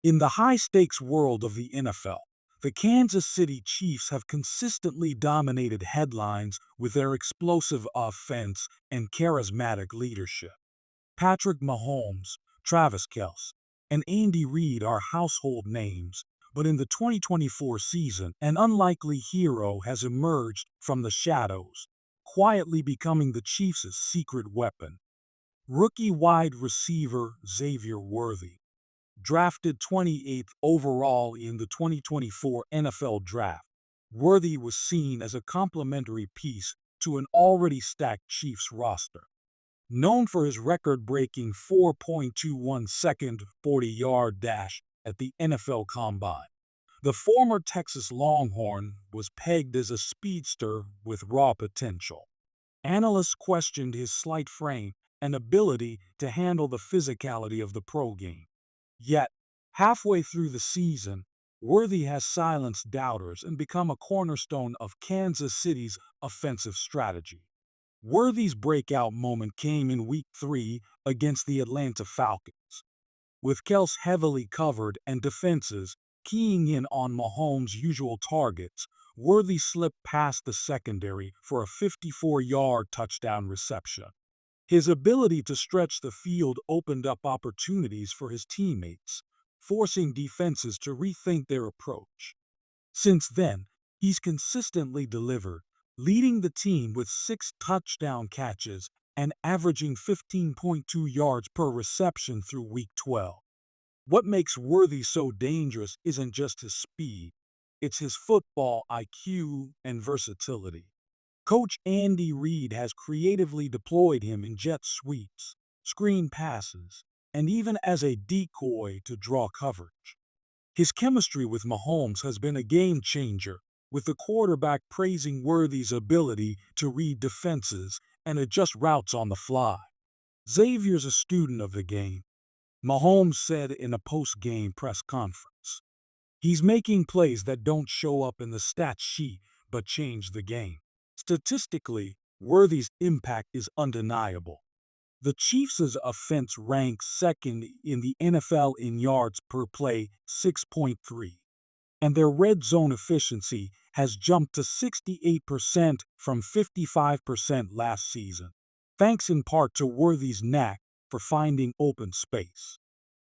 In the high-stakes world of the NFL, the Kansas City Chiefs have consistently dominated headlines with their explosive offense and charismatic leadership. Patrick Mahomes, Travis Kelce, and Andy Reid are household names, but in the 2024 season, an unlikely hero has emerged from the shadows, quietly becoming the Chiefs' secret weapon. Rookie wide receiver Xavier Worthy, drafted 28th overall in the 2024 NFL Draft. Worthy was seen as a complementary piece to an already stacked Chiefs roster. Known for his record-breaking 4.21-second 40-yard dash at the NFL Combine, the former Texas Longhorn was pegged as a speedster with raw potential. Analysts questioned his slight frame and ability to handle the physicality of the pro game. Yet, halfway through the season, Worthy has silenced doubters and become a cornerstone of Kansas City's offensive strategy. Worthy's breakout moment came in Week 3 against the Atlanta Falcons. With Kelce heavily covered and defenses keying in on Mahomes' usual targets, Worthy slipped past the secondary for a 54-yard touchdown reception. His ability to stretch the field opened up opportunities for his teammates, forcing defenses to rethink their approach. Since then, he's consistently delivered, leading the team with 6 touchdown catches and averaging 15.2 yards per reception through Week 12. What makes Worthy so dangerous isn't just his speed, it's his football IQ and versatility. Coach Andy Reid has creatively deployed him in jet sweeps, screen passes, and even as a decoy to draw coverage. His chemistry with Mahomes has been a game changer, with the quarterback praising Worthy's ability to read defenses and adjust routes on the fly. Xavier's a student of the game, Mahomes said in a post-game press conference. He's making plays that don't show up in the stat sheet but change the game. Statistically, Worthy's impact is undeniable. The Chiefs' offense ranks second in the NFL in yards per play, 6.3, and their red zone efficiency has jumped to 68% from 55% last season, thanks in part to Worthy's knack for finding open space.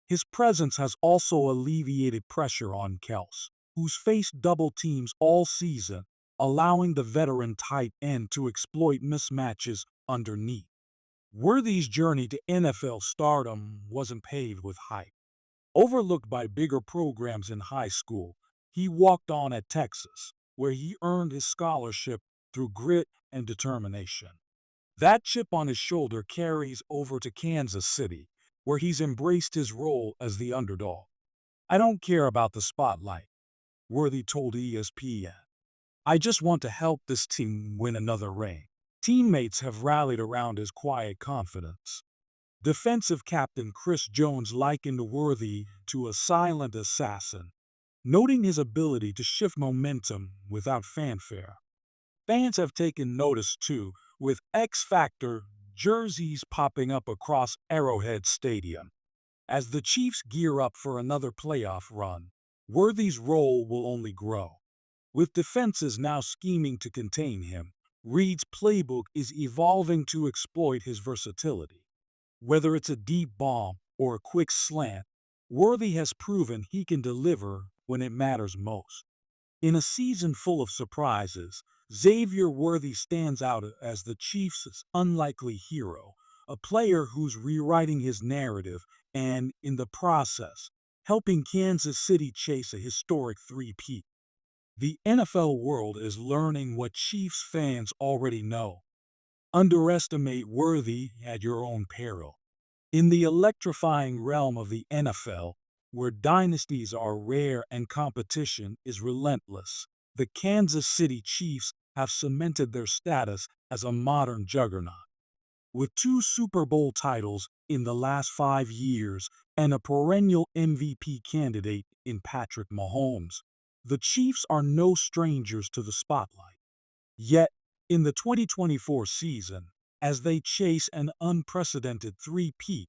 His presence has also alleviated pressure on Kelce, who's faced double teams all season, allowing the veteran tight end to exploit mismatches underneath. Worthy's journey to NFL stardom wasn't paved with hype. Overlooked by bigger programs in high school, he walked on at Texas, where he earned his scholarship through grit and determination. That chip on his shoulder carries over to Kansas City, where he's embraced his role as the underdog. "I don't care about the spotlight," Worthy told ESPN. "I just want to help this team win another ring." Teammates have rallied around his quiet confidence. Defensive captain Chris Jones likened Worthy to a silent assassin, noting his ability to shift momentum without fanfare. Fans have taken notice too, with X Factor jerseys popping up across Arrowhead Stadium. As the Chiefs gear up for another playoff run, Worthy's role will only grow. With defenses now scheming to contain him, Reid's playbook is evolving to exploit his versatility. Whether it's a deep bomb or a quick slant, Worthy has proven he can deliver when it matters most. In a season full of surprises, Xavier Worthy stands out as the Chiefs' unlikely hero, a player who's rewriting his narrative and, in the process, helping Kansas City chase a historic three-peat. The NFL world is learning what Chiefs fans already know. Underestimate Worthy at your own peril. In the electrifying realm of the NFL, where dynasties are rare and competition is relentless, the Kansas City Chiefs have cemented their status as a modern juggernaut. With 2 Super Bowl titles in the last 5 years and a perennial MVP candidate in Patrick Mahomes, the Chiefs are no strangers to the spotlight. Yet, in the 2024 season, as they chase an unprecedented three-peat,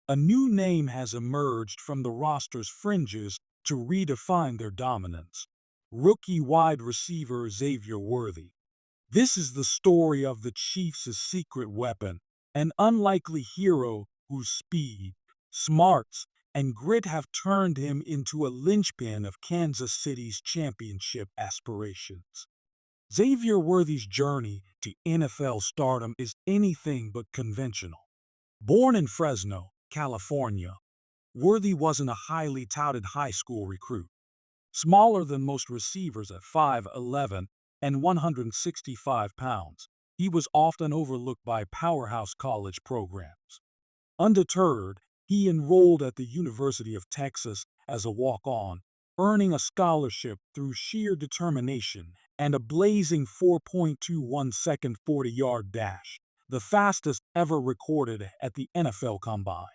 A new name has emerged from the roster's fringes to redefine their dominance. Rookie wide receiver Xavier Worthy. This is the story of the Chiefs' secret weapon, an unlikely hero whose speed, smarts, and grit have turned him into a linchpin of Kansas City's championship aspirations. Xavier Worthy's journey to NFL stardom is anything but conventional. Born in Fresno, California, Worthy wasn't a highly touted high school recruit. Smaller than most receivers at 5'11" and 165 pounds, he was often overlooked by powerhouse college programs. Undeterred, he enrolled at the University of Texas as a walk-on, earning a scholarship through sheer determination and a blazing 4.21-second 40-yard dash, the fastest ever recorded at the NFL Combine.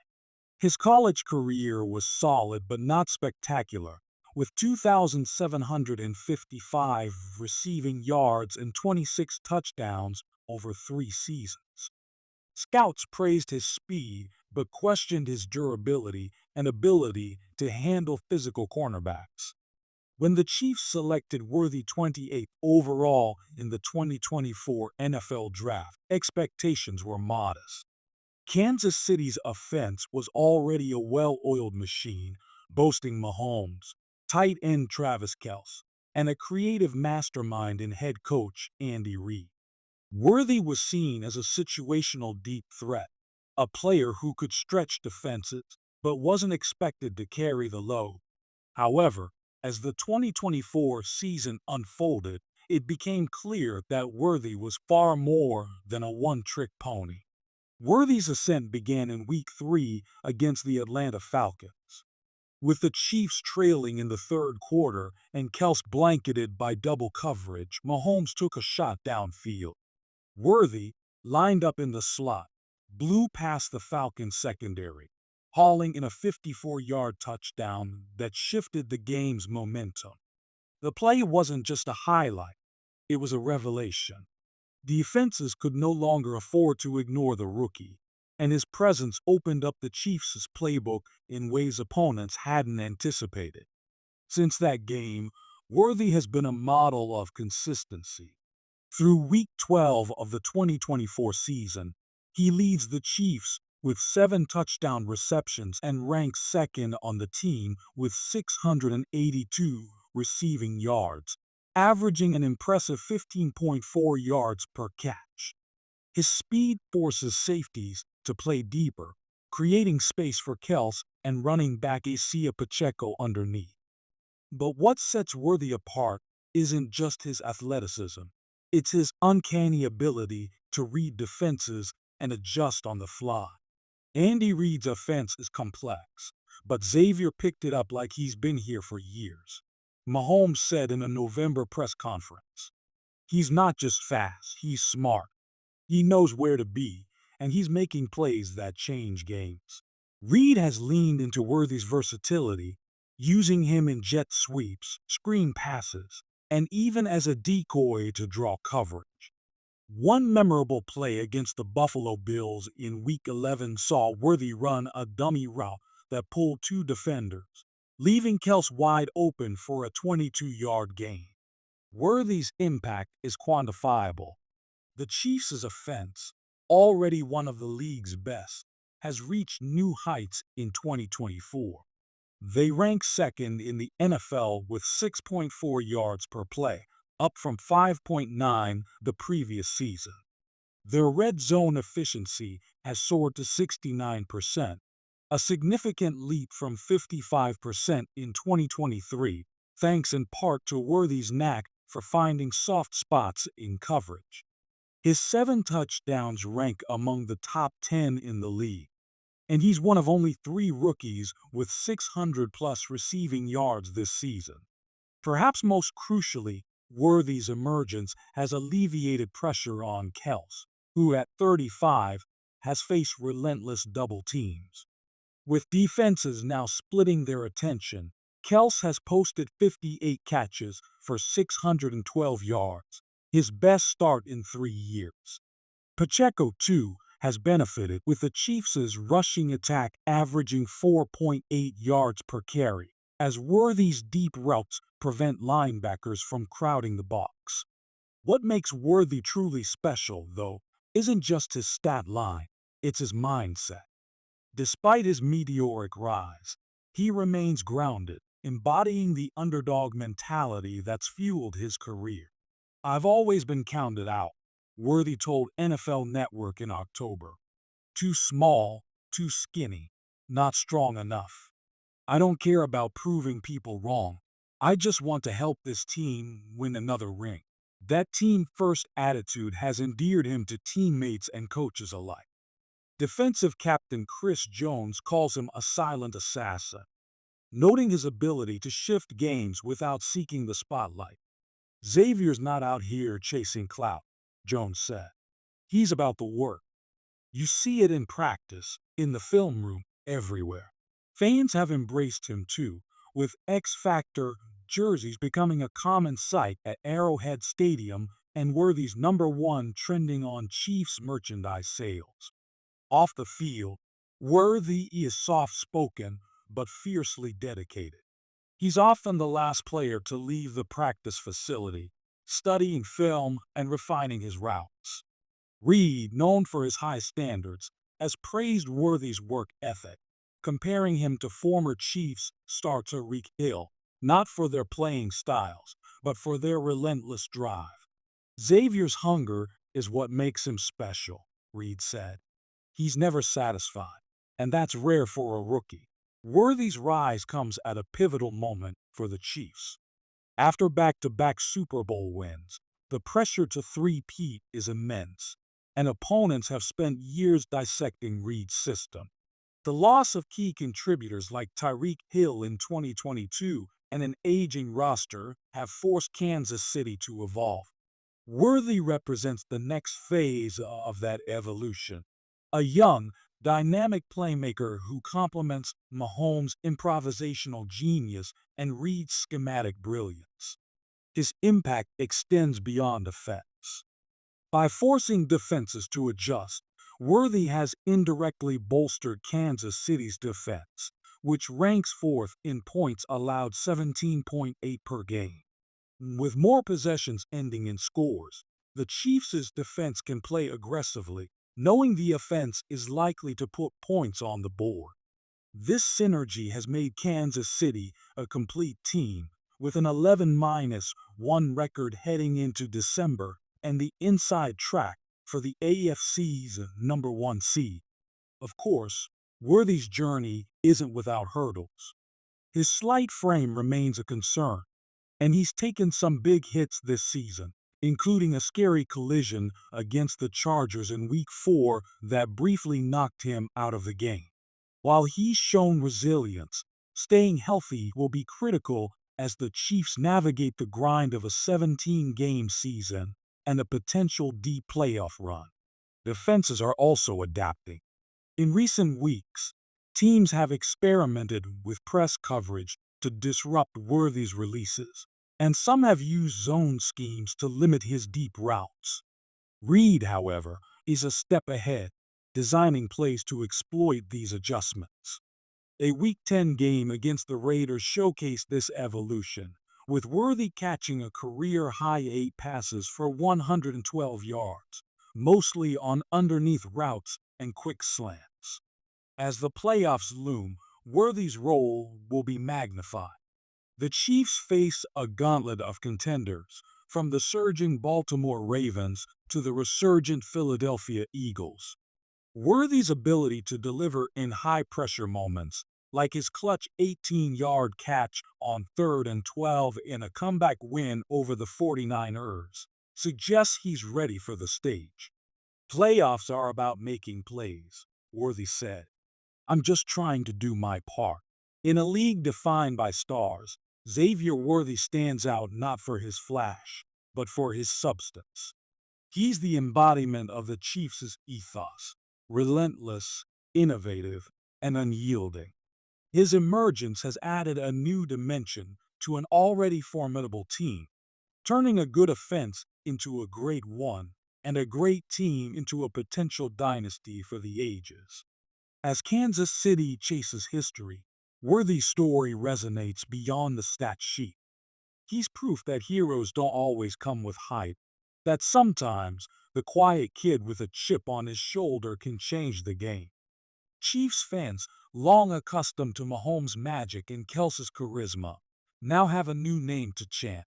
His college career was solid but not spectacular, with 2,755 receiving yards and 26 touchdowns over 3 seasons. Scouts praised his speed but questioned his durability and ability to handle physical cornerbacks. When the Chiefs selected Worthy 28th overall in the 2024 NFL Draft, expectations were modest. Kansas City's offense was already a well-oiled machine, boasting Mahomes, tight end Travis Kelce, and a creative mastermind in head coach Andy Reid. Worthy was seen as a situational deep threat, a player who could stretch defenses but wasn't expected to carry the load. However, as the 2024 season unfolded, it became clear that Worthy was far more than a one-trick pony. Worthy's ascent began in Week 3 against the Atlanta Falcons. With the Chiefs trailing in the third quarter and Kelce blanketed by double coverage, Mahomes took a shot downfield. Worthy, lined up in the slot, blew past the Falcons' secondary, hauling in a 54-yard touchdown that shifted the game's momentum. The play wasn't just a highlight, it was a revelation. Defenses could no longer afford to ignore the rookie, and his presence opened up the Chiefs' playbook in ways opponents hadn't anticipated. Since that game, Worthy has been a model of consistency. Through Week 12 of the 2024 season, he leads the Chiefs with 7 touchdown receptions and ranks second on the team with 682 receiving yards, averaging an impressive 15.4 yards per catch. His speed forces safeties to play deeper, creating space for Kelce and running back Isaiah Pacheco underneath. But what sets Worthy apart isn't just his athleticism. It's his uncanny ability to read defenses and adjust on the fly. Andy Reid's offense is complex, but Xavier picked it up like he's been here for years. Mahomes said in a November press conference, "He's not just fast, he's smart. He knows where to be, and he's making plays that change games." Reid has leaned into Worthy's versatility, using him in jet sweeps, screen passes, and even as a decoy to draw coverage. One memorable play against the Buffalo Bills in Week 11 saw Worthy run a dummy route that pulled 2 defenders, leaving Kelce wide open for a 22-yard gain. Worthy's impact is quantifiable. The Chiefs' offense, already one of the league's best, has reached new heights in 2024. They rank second in the NFL with 6.4 yards per play, up from 5.9 the previous season. Their red zone efficiency has soared to 69%, a significant leap from 55% in 2023, thanks in part to Worthy's knack for finding soft spots in coverage. His 7 touchdowns rank among the top 10 in the league, and he's one of only 3 rookies with 600-plus receiving yards this season. Perhaps most crucially, Worthy's emergence has alleviated pressure on Kelce, who at 35 has faced relentless double teams. With defenses now splitting their attention, Kelce has posted 58 catches for 612 yards, his best start in 3 years. Pacheco, too, has benefited, with the Chiefs' rushing attack averaging 4.8 yards per carry, as Worthy's deep routes prevent linebackers from crowding the box. What makes Worthy truly special, though, isn't just his stat line, it's his mindset. Despite his meteoric rise, he remains grounded, embodying the underdog mentality that's fueled his career. "I've always been counted out," Worthy told NFL Network in October. "Too small, too skinny, not strong enough. I don't care about proving people wrong. I just want to help this team win another ring." That team-first attitude has endeared him to teammates and coaches alike. Defensive captain Chris Jones calls him a silent assassin, noting his ability to shift games without seeking the spotlight. "Xavier's not out here chasing clout," Jones said. "He's about the work. You see it in practice, in the film room, everywhere." Fans have embraced him too, with X Factor jerseys becoming a common sight at Arrowhead Stadium and Worthy's #1 trending on Chiefs merchandise sales. Off the field, Worthy is soft-spoken but fiercely dedicated. He's often the last player to leave the practice facility, studying film and refining his routes. Reed, known for his high standards, has praised Worthy's work ethic, comparing him to former Chiefs star Tyreek Hill, not for their playing styles, but for their relentless drive. "Xavier's hunger is what makes him special," Reed said. "He's never satisfied, and that's rare for a rookie." Worthy's rise comes at a pivotal moment for the Chiefs. After back-to-back Super Bowl wins, the pressure to three-peat is immense, and opponents have spent years dissecting Reed's system. The loss of key contributors like Tyreek Hill in 2022 and an aging roster have forced Kansas City to evolve. Worthy represents the next phase of that evolution, a young, dynamic playmaker who complements Mahomes' improvisational genius and Reed's schematic brilliance. His impact extends beyond effects. By forcing defenses to adjust, Worthy has indirectly bolstered Kansas City's defense, which ranks fourth in points allowed, 17.8 per game. With more possessions ending in scores, the Chiefs' defense can play aggressively, knowing the offense is likely to put points on the board. This synergy has made Kansas City a complete team, with an 11-1 record heading into December and the inside track for the AFC's #1 seed. Of course, Worthy's journey isn't without hurdles. His slight frame remains a concern, and he's taken some big hits this season, including a scary collision against the Chargers in Week 4 that briefly knocked him out of the game. While he's shown resilience, staying healthy will be critical as the Chiefs navigate the grind of a 17-game season and a potential deep playoff run. Defenses are also adapting. In recent weeks, teams have experimented with press coverage to disrupt Worthy's releases, and some have used zone schemes to limit his deep routes. Reed, however, is a step ahead, designing plays to exploit these adjustments. A Week 10 game against the Raiders showcased this evolution, with Worthy catching a career-high 8 passes for 112 yards, mostly on underneath routes and quick slants. As the playoffs loom, Worthy's role will be magnified. The Chiefs face a gauntlet of contenders, from the surging Baltimore Ravens to the resurgent Philadelphia Eagles. Worthy's ability to deliver in high-pressure moments, like his clutch 18-yard catch on 3rd and 12 in a comeback win over the 49ers, suggests he's ready for the stage. "Playoffs are about making plays," Worthy said. "I'm just trying to do my part." In a league defined by stars, Xavier Worthy stands out not for his flash, but for his substance. He's the embodiment of the Chiefs' ethos, relentless, innovative, and unyielding. His emergence has added a new dimension to an already formidable team, turning a good offense into a great one and a great team into a potential dynasty for the ages. As Kansas City chases history, Worthy's story resonates beyond the stat sheet. He's proof that heroes don't always come with hype, that sometimes the quiet kid with a chip on his shoulder can change the game. Chiefs fans, long accustomed to Mahomes' magic and Kelsey's charisma, now have a new name to chant.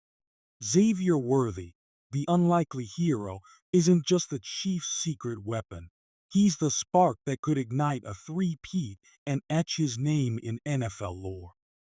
Xavier Worthy, the unlikely hero, isn't just the Chiefs' secret weapon. He's the spark that could ignite a three-peat and etch his name in NFL lore.